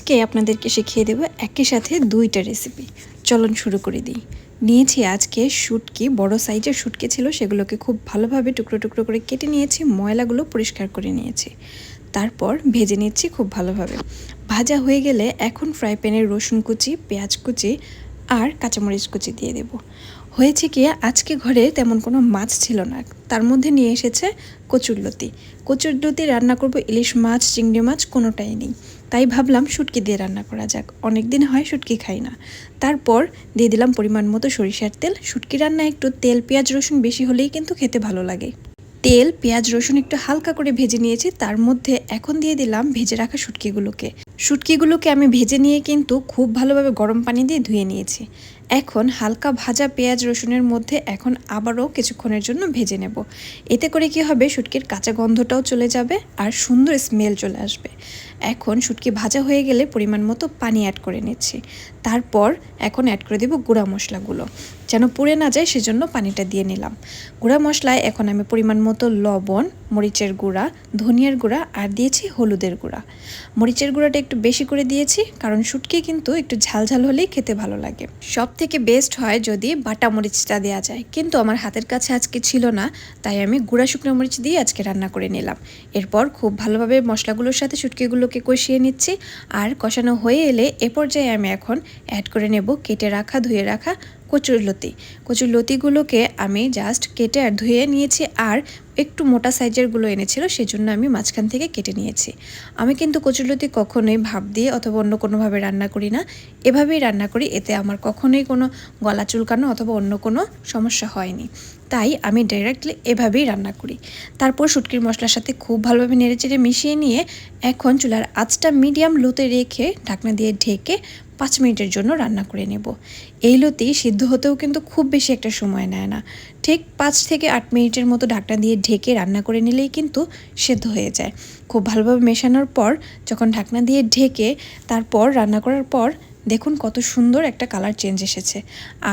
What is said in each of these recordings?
আজকে আপনাদেরকে শিখিয়ে দেব একই সাথে দুইটা রেসিপি। চলুন শুরু করে দিই। নিয়েছি আজকে শুটকি, বড় সাইজের শুটকি ছিল, সেগুলোকে খুব ভালোভাবে টুকরো টুকরো করে কেটে নিয়েছি, ময়লাগুলো পরিষ্কার করে নিয়েছি। তারপর ভেজে নিচ্ছি খুব ভালোভাবে। ভাজা হয়ে গেলে এখন ফ্রাই প্যানে রসুন কুচি, পেঁয়াজ কুচি আর কাঁচামরিচ কুচি দিয়ে দেব। হয়েছে কি, আজকে ঘরে তেমন কোনো মাছ ছিল না, তার মধ্যে নিয়ে এসেছে কচুরলতি। কচুরলতি রান্না করব, ইলিশ মাছ, চিংড়ি মাছ কোনোটাই নেই, তাই ভাবলাম শুটকি দিয়ে রান্না করা যাক। অনেক দিন হয় শুটকি খাই না। তারপর দিয়ে দিলাম পরিমাণ মতো সরিষার তেল। শুটকি রান্নায় একটু তেল পেঁয়াজ রসুন বেশি হলেই কিন্তু খেতে ভালো লাগে। তেল পেঁয়াজ রসুন একটু হালকা করে ভেজে নিয়েছি, তার মধ্যে এখন দিয়ে দিলাম ভেজে রাখা শুটকিগুলোকে আমি ভেজে নিয়ে কিন্তু খুব ভালোভাবে গরম পানি দিয়ে ধুয়ে নিয়েছি। এখন হালকা ভাজা পেঁয়াজ রসুনের মধ্যে এখন আবারও কিছুক্ষণের জন্য ভেজে নেব। এতে করে কি হবে, শুটকির কাঁচা গন্ধটাও চলে যাবে আর সুন্দর স্মেল চলে আসবে। এখন শুটকি ভাজা হয়ে গেলে পরিমাণ মতো পানি অ্যাড করে নিচ্ছি। তারপর এখন অ্যাড করে দেব গুঁড়া মশলাগুলো, যেন পুড়ে না যায় সেজন্য পানিটা দিয়ে নিলাম। গুঁড়া মশলায় এখন আমি পরিমাণ মতো লবণ, মরিচের গুঁড়া, ধনিয়ার গুঁড়া আর দিয়েছি হলুদের গুঁড়া। মরিচের গুঁড়াটা একটু বেশি করে দিয়েছি, কারণ শুটকি কিন্তু একটু ঝালঝাল হলেই খেতে ভালো লাগে। সব থেকে বেস্ট হয় যদি বাটা মরিচটা দেওয়া যায়, কিন্তু আমার হাতের কাছে আজকে ছিল না, তাই আমি গুঁড়া শুকনো মরিচ দিয়ে আজকে রান্না করে নিলাম। এরপর খুব ভালোভাবে মশলাগুলোর সাথে শুটকিগুলোকে কষিয়ে নিচ্ছি। আর কষানো হয়ে এলে এ পর্যায়ে আমি এখন অ্যাড করে নেব কেটে রাখা, ধুয়ে রাখা কচুরলতিগুলোকে আমি জাস্ট কেটে আর ধুয়ে নিয়েছি, আর একটু মোটা সাইজেরগুলো এনেছিল সেজন্য আমি মাঝখান থেকে কেটে নিয়েছি। আমি কিন্তু কচুরলতি কখনোই ভাপ দিয়ে অথবা অন্য কোনোভাবে রান্না করি না, এভাবেই রান্না করি। এতে আমার কখনোই কোনো গলা চুলকানো অথবা অন্য কোনো সমস্যা হয়নি, তাই আমি ডাইরেক্টলি এভাবেই রান্না করি। তারপর শুটকির মশলার সাথে খুব ভালোভাবে নেড়েচেড়ে মিশিয়ে নিয়ে এখন চুলার আঁচটা মিডিয়াম লোতে রেখে ঢাকনা দিয়ে ঢেকে 5 মিনিটের জন্য রান্না করে নেব। এই লতি সিদ্ধ হতেও কিন্তু খুব বেশি একটা সময় নেয় না, ঠিক 5 থেকে 8 মিনিটের মতো ঢাকনা দিয়ে ঢেকে রান্না করে নিলেই কিন্তু সেদ্ধ হয়ে যায়। খুব ভালোভাবে মেশানোর পর যখন ঢাকনা দিয়ে ঢেকে তারপর রান্না করার পর দেখুন কত সুন্দর একটা কালার চেঞ্জ এসেছে,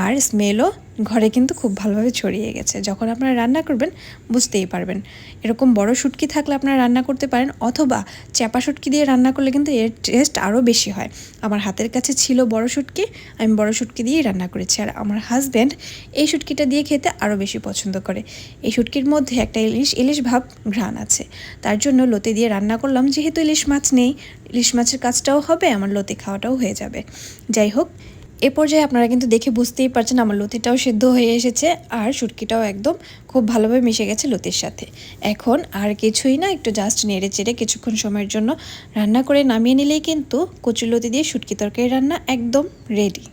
আর স্মেলও ঘরে কিন্তু খুব ভালোভাবে ছড়িয়ে গেছে। যখন আপনারা রান্না করবেন বুঝতেই পারবেন। এরকম বড় শুটকি থাকলে আপনারা রান্না করতে পারেন, অথবা চাপা শুটকি দিয়ে রান্না করলে কিন্তু এর টেস্ট আরও বেশি হয়। আমার হাতের কাছে ছিল বড় শুটকি, আমি বড় শুটকি দিয়েই রান্না করেছি, আর আমার হাজব্যান্ড এই শুটকিটা দিয়ে খেতে আরও বেশি পছন্দ করে। এই শুটকির মধ্যে একটা ইলিশ ভাব ঘ্রাণ আছে, তার জন্য লতি দিয়ে রান্না করলাম। যেহেতু ইলিশ মাছ নেই, ইলিশ মাছের কাজটাও হবে, আমার লতি খাওয়াটাও হয়ে যাবে। যাই হোক, এ পর্যায়ে আপনারা কিন্তু দেখে বুঝতেই পারছেন আমার লতিটাও সিদ্ধ হয়ে এসেছে, আর শুটকিটাও একদম খুব ভালোভাবে মিশে গেছে লতির সাথে। এখন আর কিছুই না, একটু জাস্ট নেড়ে চেড়ে কিছুক্ষণ সময়ের জন্য রান্না করে নামিয়ে নিলেই কিন্তু কচুরলতি দিয়ে শুটকি তরকারি রান্না একদম রেডি।